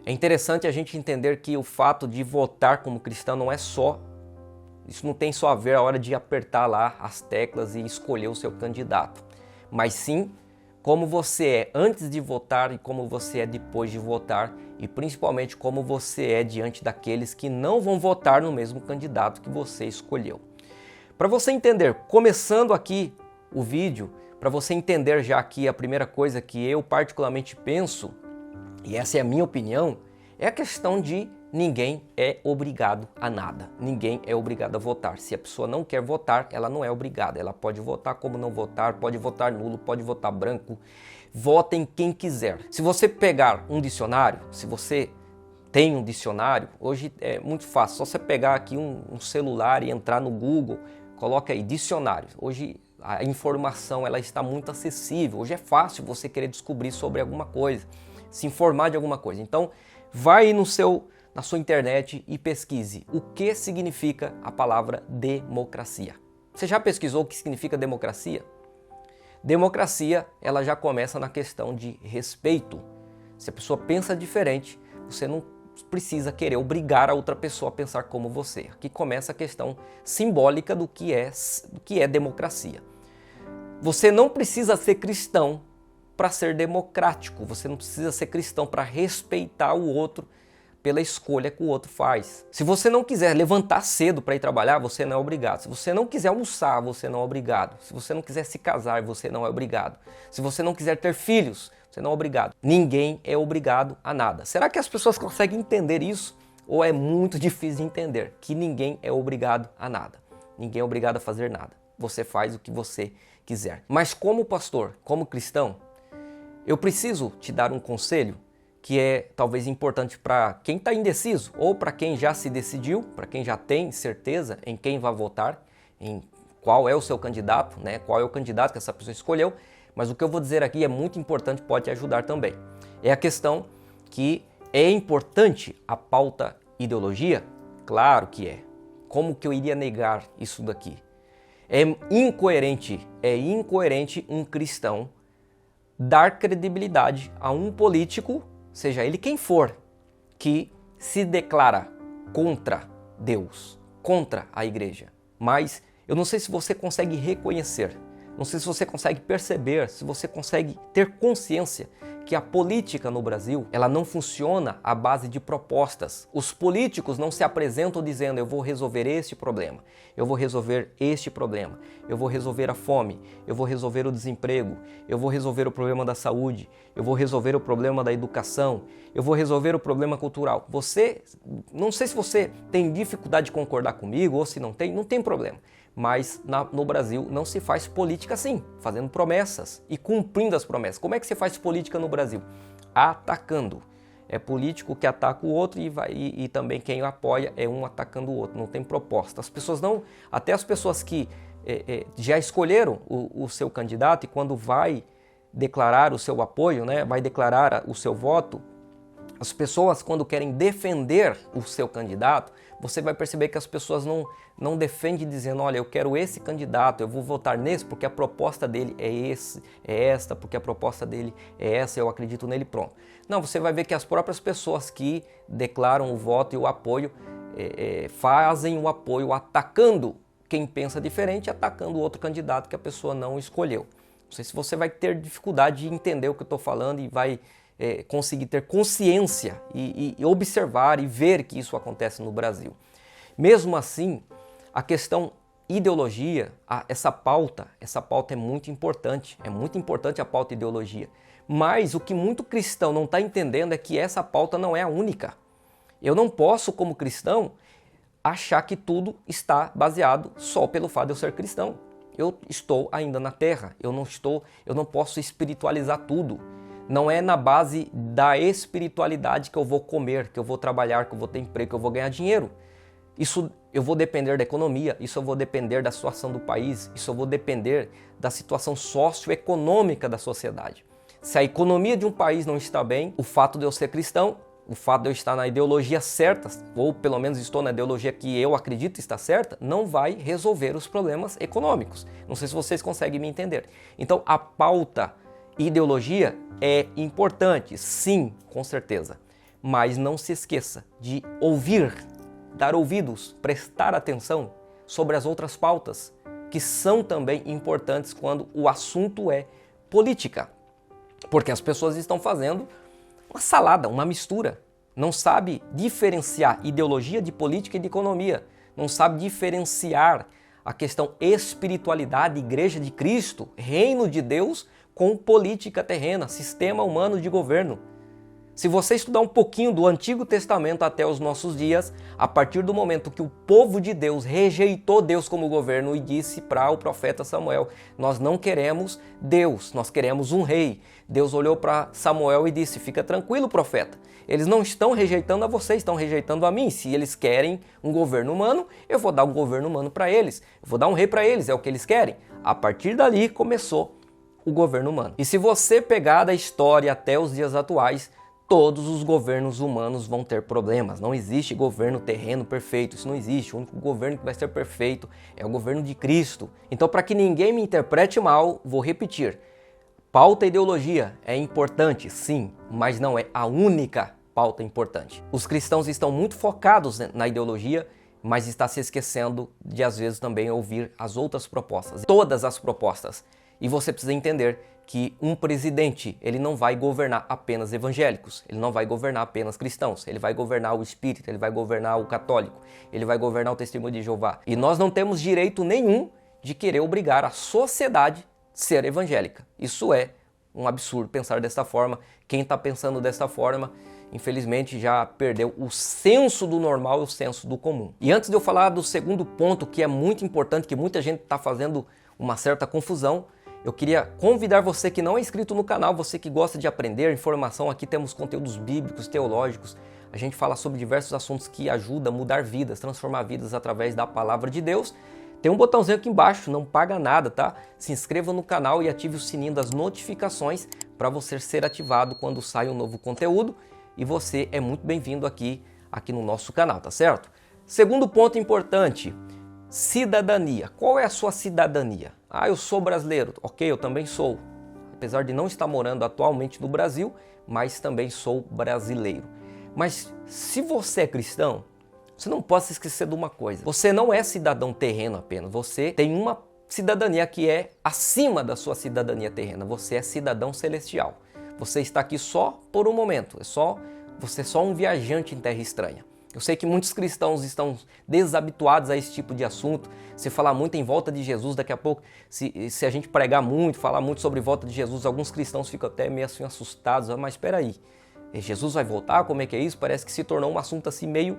É interessante a gente entender que o fato de votar como cristão não é só, isso não tem só a ver a hora de apertar lá as teclas e escolher o seu candidato, mas sim como você é antes de votar e como você é depois de votar e principalmente como você é diante daqueles que não vão votar no mesmo candidato que você escolheu. Para você entender, começando aqui o vídeo, para você entender já aqui a primeira coisa que eu particularmente penso, e essa é a minha opinião, é a questão de ninguém é obrigado a nada. Ninguém é obrigado a votar. Se a pessoa não quer votar, ela não é obrigada. Ela pode votar como não votar, pode votar nulo, pode votar branco. Votem quem quiser. Se você pegar um dicionário, se você tem um dicionário, hoje é muito fácil. Só você pegar aqui um celular e entrar no Google, coloca aí dicionário. Hoje a informação ela está muito acessível. Hoje é fácil você querer descobrir sobre alguma coisa, se informar de alguma coisa. Então, vai na sua internet e pesquise o que significa a palavra democracia. Você já pesquisou o que significa democracia? Democracia, ela já começa na questão de respeito. Se a pessoa pensa diferente, você não precisa querer obrigar a outra pessoa a pensar como você. Aqui começa a questão simbólica do que é democracia. Você não precisa ser cristão para ser democrático. Você não precisa ser cristão para respeitar o outro pela escolha que o outro faz. Se você não quiser levantar cedo para ir trabalhar, você não é obrigado. Se você não quiser almoçar, você não é obrigado. Se você não quiser se casar, você não é obrigado. Se você não quiser ter filhos, você não é obrigado. Ninguém é obrigado a nada. Será que as pessoas conseguem entender isso? Ou é muito difícil de entender que ninguém é obrigado a nada? Ninguém é obrigado a fazer nada. Você faz o que você quiser. Mas como pastor, como cristão, eu preciso te dar um conselho que é talvez importante para quem está indeciso ou para quem já se decidiu, para quem já tem certeza em quem vai votar, em qual é o seu candidato, né? Qual é o candidato que essa pessoa escolheu. Mas o que eu vou dizer aqui é muito importante, pode te ajudar também. É a questão que é importante a pauta ideologia? Claro que é. Como que eu iria negar isso daqui? É incoerente um cristão dar credibilidade a um político, seja ele quem for, que se declara contra Deus, contra a igreja. Mas eu não sei se você consegue reconhecer, não sei se você consegue perceber, se você consegue ter consciência que a política no Brasil, ela não funciona à base de propostas. Os políticos não se apresentam dizendo eu vou resolver este problema, eu vou resolver este problema, eu vou resolver a fome, eu vou resolver o desemprego, eu vou resolver o problema da saúde, eu vou resolver o problema da educação, eu vou resolver o problema cultural. Você, não sei se você tem dificuldade de concordar comigo ou se não tem problema. Mas no Brasil não se faz política assim, fazendo promessas e cumprindo as promessas. Como é que se faz política no Brasil? Atacando. É político que ataca o outro e também quem o apoia é um atacando o outro. Não tem proposta. As pessoas não, até as pessoas que já escolheram o seu candidato e quando vai declarar o seu apoio, né, vai declarar o seu voto, as pessoas quando querem defender o seu candidato, você vai perceber que as pessoas não defendem dizendo, olha, eu quero esse candidato, eu vou votar nesse porque a proposta dele é esta, porque a proposta dele é essa, eu acredito nele, pronto. Não, você vai ver que as próprias pessoas que declaram o voto e o apoio fazem o apoio atacando quem pensa diferente, atacando o outro candidato que a pessoa não escolheu. Não sei se você vai ter dificuldade de entender o que eu estou falando e vai conseguir ter consciência e observar e ver que isso acontece no Brasil. Mesmo assim, a questão ideologia, essa pauta é muito importante a pauta ideologia. Mas o que muito cristão não está entendendo é que essa pauta não é a única. Eu não posso, como cristão, achar que tudo está baseado só pelo fato de eu ser cristão. Eu estou ainda na terra, eu não posso espiritualizar tudo. Não é na base da espiritualidade que eu vou comer, que eu vou trabalhar, que eu vou ter emprego, que eu vou ganhar dinheiro. Isso eu vou depender da economia, isso eu vou depender da situação do país, isso eu vou depender da situação socioeconômica da sociedade. Se a economia de um país não está bem, o fato de eu ser cristão, o fato de eu estar na ideologia certa, ou pelo menos estou na ideologia que eu acredito estar certa, não vai resolver os problemas econômicos. Não sei se vocês conseguem me entender. Então a pauta ideologia é importante, sim, com certeza. Mas não se esqueça de ouvir, dar ouvidos, prestar atenção sobre as outras pautas, que são também importantes quando o assunto é política. Porque as pessoas estão fazendo uma salada, uma mistura. Não sabe diferenciar ideologia de política e de economia. Não sabe diferenciar a questão espiritualidade, igreja de Cristo, reino de Deus, com política terrena, sistema humano de governo. Se você estudar um pouquinho do Antigo Testamento até os nossos dias, a partir do momento que o povo de Deus rejeitou Deus como governo e disse para o profeta Samuel, nós não queremos Deus, nós queremos um rei. Deus olhou para Samuel e disse, fica tranquilo, profeta, eles não estão rejeitando a você, estão rejeitando a mim. Se eles querem um governo humano, eu vou dar um governo humano para eles, eu vou dar um rei para eles, é o que eles querem. A partir dali começou o governo humano. E se você pegar da história até os dias atuais, todos os governos humanos vão ter problemas. Não existe governo terreno perfeito, isso não existe. O único governo que vai ser perfeito é o governo de Cristo. Então, para que ninguém me interprete mal, vou repetir. Pauta e ideologia é importante, sim, mas não é a única pauta importante. Os cristãos estão muito focados na ideologia, mas está se esquecendo de, às vezes, também ouvir as outras propostas. Todas as propostas. E você precisa entender que um presidente, ele não vai governar apenas evangélicos, ele não vai governar apenas cristãos, ele vai governar o espírita, ele vai governar o católico, ele vai governar o testemunho de Jeová. E nós não temos direito nenhum de querer obrigar a sociedade a ser evangélica. Isso é um absurdo pensar dessa forma. Quem está pensando dessa forma, infelizmente, já perdeu o senso do normal e o senso do comum. E antes de eu falar do segundo ponto, que é muito importante, que muita gente está fazendo uma certa confusão, eu queria convidar você que não é inscrito no canal, você que gosta de aprender informação, aqui temos conteúdos bíblicos, teológicos, a gente fala sobre diversos assuntos que ajudam a mudar vidas, transformar vidas através da palavra de Deus. Tem um botãozinho aqui embaixo, não paga nada, tá? Se inscreva no canal e ative o sininho das notificações para você ser ativado quando sai um novo conteúdo e você é muito bem-vindo aqui no nosso canal, tá certo? Segundo ponto importante, cidadania. Qual é a sua cidadania? Ah, eu sou brasileiro. Ok, eu também sou. Apesar de não estar morando atualmente no Brasil, mas também sou brasileiro. Mas se você é cristão, você não pode se esquecer de uma coisa. Você não é cidadão terreno apenas. Você tem uma cidadania que é acima da sua cidadania terrena. Você é cidadão celestial. Você está aqui só por um momento. Você é só um viajante em terra estranha. Eu sei que muitos cristãos estão desabituados a esse tipo de assunto. Se falar muito em volta de Jesus, daqui a pouco, se a gente pregar muito, falar muito sobre volta de Jesus, alguns cristãos ficam até meio assim assustados. Mas espera aí, Jesus vai voltar? Como é que é isso? Parece que se tornou um assunto assim meio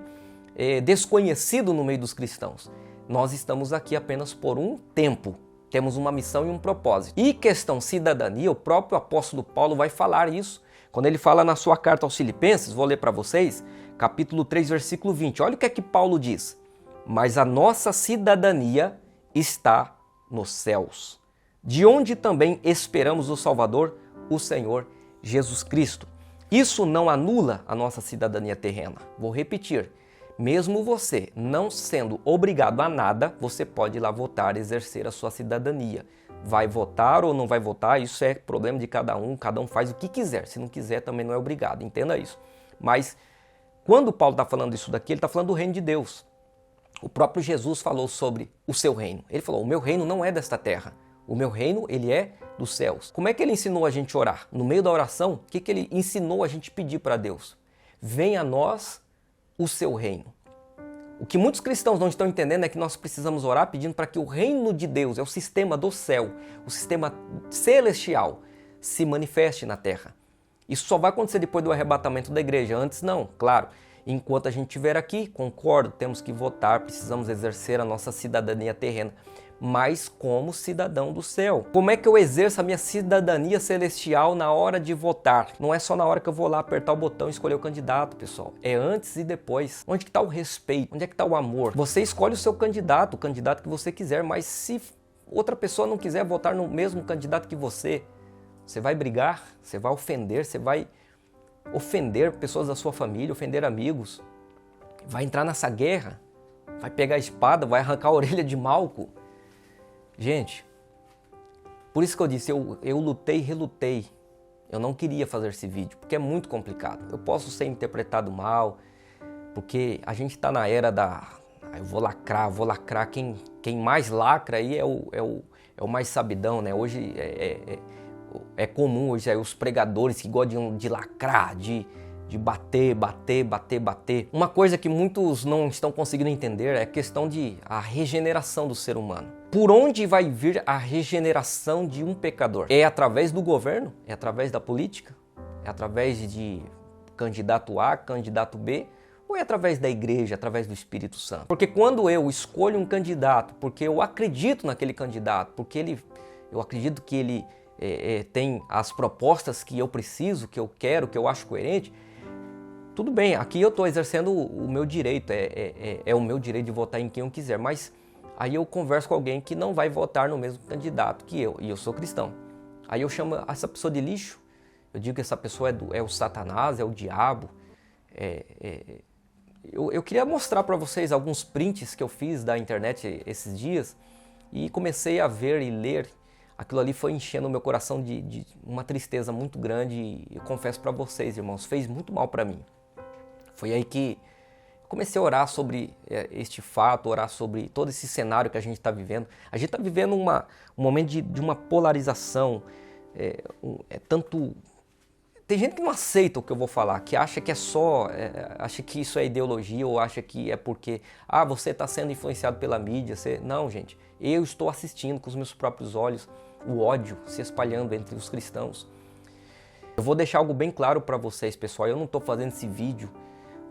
desconhecido no meio dos cristãos. Nós estamos aqui apenas por um tempo. Temos uma missão e um propósito. E questão cidadania, o próprio apóstolo Paulo vai falar isso. Quando ele fala na sua carta aos Filipenses, vou ler para vocês, capítulo 3, versículo 20. Olha o que é que Paulo diz. Mas a nossa cidadania está nos céus, de onde também esperamos o Salvador, o Senhor Jesus Cristo. Isso não anula a nossa cidadania terrena. Vou repetir. Mesmo você não sendo obrigado a nada, você pode ir lá votar e exercer a sua cidadania. Vai votar ou não vai votar, isso é problema de cada um faz o que quiser. Se não quiser, também não é obrigado, entenda isso. Mas quando Paulo está falando isso daqui, ele está falando do reino de Deus. O próprio Jesus falou sobre o seu reino. Ele falou, o meu reino não é desta terra. O meu reino, ele é dos céus. Como é que ele ensinou a gente a orar? No meio da oração, o que ele ensinou a gente pedir para Deus? Venha a nós o seu reino. O que muitos cristãos não estão entendendo é que nós precisamos orar pedindo para que o reino de Deus, é o sistema do céu, o sistema celestial, se manifeste na terra. Isso só vai acontecer depois do arrebatamento da igreja, antes não, claro. Enquanto a gente estiver aqui, concordo, temos que votar, precisamos exercer a nossa cidadania terrena, mas como cidadão do céu. Como é que eu exerço a minha cidadania celestial na hora de votar? Não é só na hora que eu vou lá apertar o botão e escolher o candidato, pessoal. É antes e depois. Onde que está o respeito? Onde é que está o amor? Você escolhe o seu candidato, o candidato que você quiser, mas se outra pessoa não quiser votar no mesmo candidato que você vai brigar, você vai ofender, você vai ofender pessoas da sua família, ofender amigos, vai entrar nessa guerra, vai pegar a espada, vai arrancar a orelha de Malco. Gente, por isso que eu disse, eu lutei e relutei Eu não queria fazer esse vídeo, porque é muito complicado. Eu posso ser interpretado mal, porque a gente está na era da... Eu vou lacrar. Quem mais lacra aí é o mais sabidão, né? Hoje é comum, hoje os pregadores que gostam de lacrar, de bater. Uma coisa que muitos não estão conseguindo entender é a questão a regeneração do ser humano. Por onde vai vir a regeneração de um pecador? É através do governo? É através da política? É através de candidato A, candidato B? Ou é através da igreja, através do Espírito Santo? Porque quando eu escolho um candidato, porque eu acredito naquele candidato, porque eu acredito que ele tem as propostas que eu preciso, que eu quero, que eu acho coerente, tudo bem, aqui eu estou exercendo o meu direito, é o meu direito de votar em quem eu quiser, mas aí eu converso com alguém que não vai votar no mesmo candidato que eu, e eu sou cristão. Aí eu chamo essa pessoa de lixo, eu digo que essa pessoa é o Satanás, é o diabo. Eu queria mostrar para vocês alguns prints que eu fiz da internet esses dias e comecei a ver e ler. Aquilo ali foi enchendo o meu coração de uma tristeza muito grande e eu confesso para vocês, irmãos, fez muito mal para mim. Foi aí que comecei a orar sobre este fato, orar sobre todo esse cenário que a gente está vivendo. A gente está vivendo um momento de uma polarização, tanto... Tem gente que não aceita o que eu vou falar, que acha que acha que isso é ideologia ou acha que é porque, você está sendo influenciado pela mídia. Não, gente, eu estou assistindo com os meus próprios olhos o ódio se espalhando entre os cristãos. Eu vou deixar algo bem claro para vocês, pessoal, eu não estou fazendo esse vídeo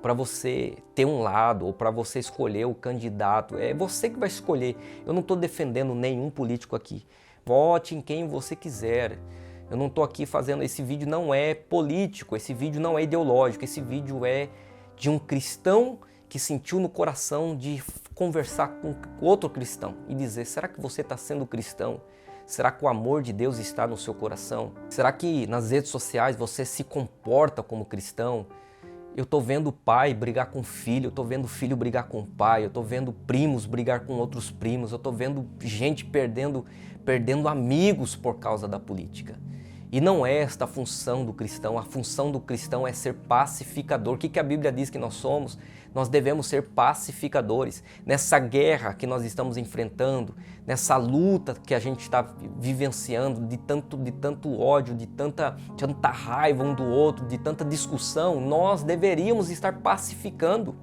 para você ter um lado ou para você escolher o candidato. É você que vai escolher. Eu não estou defendendo nenhum político aqui. Vote em quem você quiser. Eu não estou aqui fazendo... Esse vídeo não é político, esse vídeo não é ideológico, esse vídeo é de um cristão que sentiu no coração de conversar com outro cristão e dizer, será que você está sendo cristão? Será que o amor de Deus está no seu coração? Será que nas redes sociais você se comporta como cristão? Eu estou vendo pai brigar com filho, eu estou vendo filho brigar com pai, eu estou vendo primos brigar com outros primos, eu estou vendo gente perdendo amigos por causa da política. E não é esta a função do cristão. A função do cristão é ser pacificador. O que a Bíblia diz que nós somos? Nós devemos ser pacificadores. Nessa guerra que nós estamos enfrentando, nessa luta que a gente está vivenciando, de tanto ódio, de tanta raiva um do outro, de tanta discussão, nós deveríamos estar pacificando.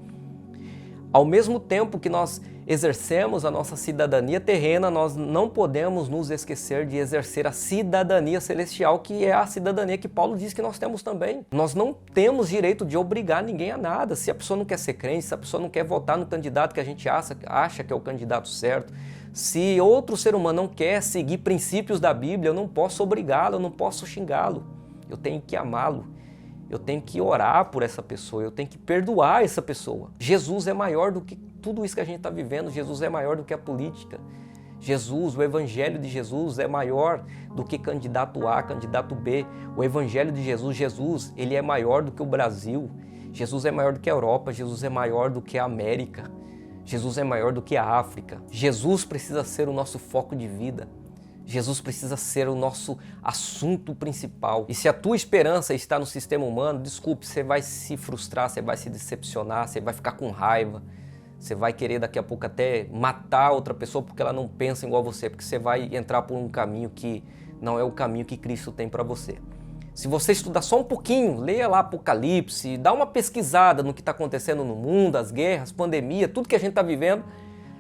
Ao mesmo tempo que nós exercemos a nossa cidadania terrena, nós não podemos nos esquecer de exercer a cidadania celestial, que é a cidadania que Paulo diz que nós temos também. Nós não temos direito de obrigar ninguém a nada. Se a pessoa não quer ser crente, se a pessoa não quer votar no candidato que a gente acha que é o candidato certo, se outro ser humano não quer seguir princípios da Bíblia, eu não posso obrigá-lo, eu não posso xingá-lo. Eu tenho que amá-lo. Eu tenho que orar por essa pessoa, eu tenho que perdoar essa pessoa. Jesus é maior do que tudo isso que a gente está vivendo, Jesus é maior do que a política. Jesus, o Evangelho de Jesus é maior do que candidato A, candidato B. O Evangelho de Jesus, ele é maior do que o Brasil. Jesus é maior do que a Europa, Jesus é maior do que a América. Jesus é maior do que a África. Jesus precisa ser o nosso foco de vida. Jesus precisa ser o nosso assunto principal. E se a tua esperança está no sistema humano, desculpe, você vai se frustrar, você vai se decepcionar, você vai ficar com raiva, você vai querer daqui a pouco até matar outra pessoa porque ela não pensa igual a você, porque você vai entrar por um caminho que não é o caminho que Cristo tem para você. Se você estudar só um pouquinho, leia lá Apocalipse, dá uma pesquisada no que está acontecendo no mundo, as guerras, pandemia, tudo que a gente está vivendo,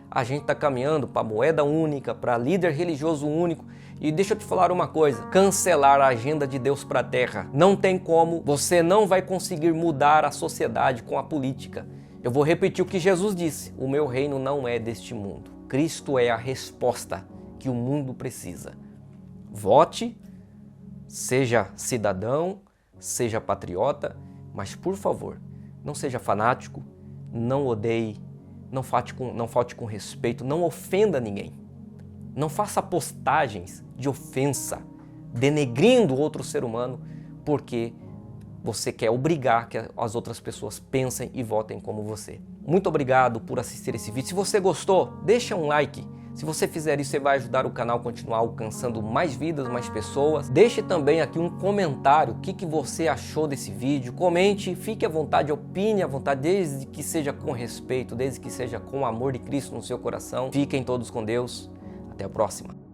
a gente está caminhando para moeda única, para líder religioso único. E deixa eu te falar uma coisa, cancelar a agenda de Deus para a terra. Não tem como, você não vai conseguir mudar a sociedade com a política. Eu vou repetir o que Jesus disse, o meu reino não é deste mundo. Cristo é a resposta que o mundo precisa. Vote, seja cidadão, seja patriota, mas por favor, não seja fanático, não odeie, não falte com respeito, não ofenda ninguém. Não faça postagens de ofensa, denegrindo outro ser humano, porque você quer obrigar que as outras pessoas pensem e votem como você. Muito obrigado por assistir esse vídeo. Se você gostou, deixa um like. Se você fizer isso, você vai ajudar o canal a continuar alcançando mais vidas, mais pessoas. Deixe também aqui um comentário, o que você achou desse vídeo. Comente, fique à vontade, opine à vontade, desde que seja com respeito, desde que seja com o amor de Cristo no seu coração. Fiquem todos com Deus. Até a próxima.